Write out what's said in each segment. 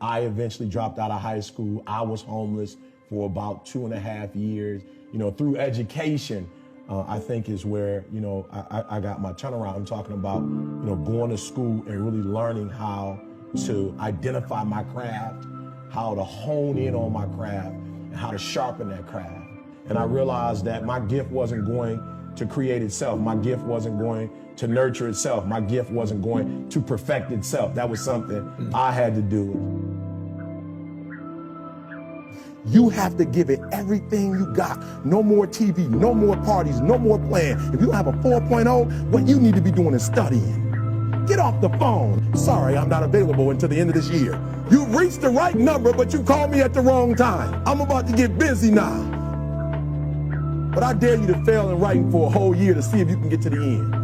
I eventually dropped out of high school. I was homeless for about 2.5 years. Through education, I think is where, I got my turnaround. I'm talking about, going to school and really learning how to identify my craft, how to hone in on my craft, and how to sharpen that craft. And I realized that my gift wasn't going to create itself. My gift wasn't going to nurture itself. My gift wasn't going to perfect itself. That was something I had to do. You have to give it everything you got. No more TV, no more parties, no more playing. If you have a 4.0, what you need to be doing is studying. Get off the phone. Sorry, I'm not available until the end of this year. You reached the right number, but you called me at the wrong time. I'm about to get busy now. But I dare you to fail in writing for a whole year to see if you can get to the end.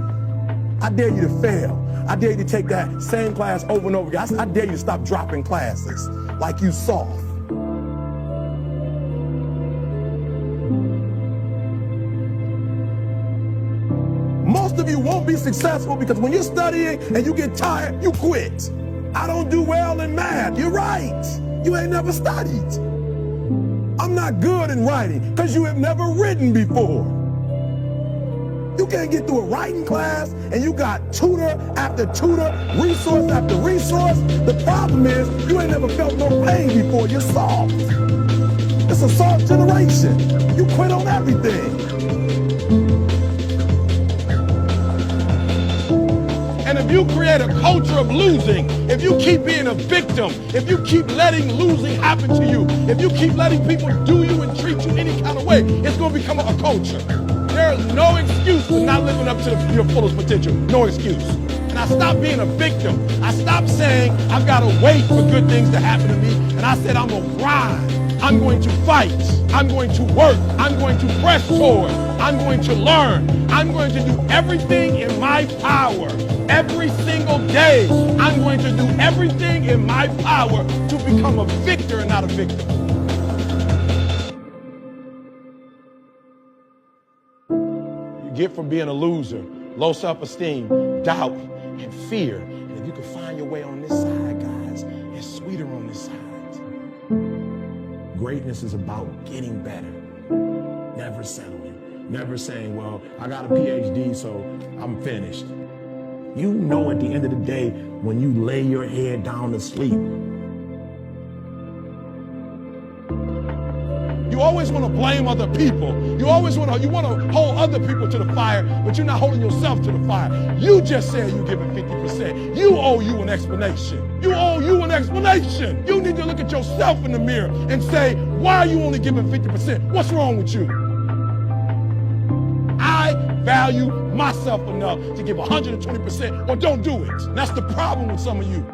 I dare you to fail. I dare you to take that same class over and over again. I dare you to stop dropping classes like you soft. Most of you won't be successful because when you're studying and you get tired, you quit. I don't do well in math. You're right. You ain't never studied. I'm not good in writing because you have never written before. You can't get through a writing class and you got tutor after tutor, resource after resource. The problem is you ain't never felt no pain before. You're soft. It's a soft generation. You quit on everything. And if you create a culture of losing, if you keep being a victim, if you keep letting losing happen to you, if you keep letting people do you and treat you any kind of way, it's going to become a culture. There is no excuse for not living up to your fullest potential. No excuse. And I stopped being a victim. I stopped saying I've got to wait for good things to happen to me. And I said I'm going to grind. I'm going to fight. I'm going to work. I'm going to press forward. I'm going to learn. I'm going to do everything in my power. Every single day, I'm going to do everything in my power to become a victor and not a victim. You get from being a loser, low self-esteem, doubt, and fear. And if you can find your way on this side, guys, it's sweeter on this side. Greatness is about getting better, never settling, never saying, well, I got a PhD, so I'm finished. You know at the end of the day, when you lay your head down to sleep. You always want to blame other people. You want to hold other people to the fire, but you're not holding yourself to the fire. You just said you're giving 50%. You owe you an explanation. You owe you an explanation. You need to look at yourself in the mirror and say, why are you only giving 50%? What's wrong with you? I value myself enough to give 120% or don't do it. That's the problem with some of you.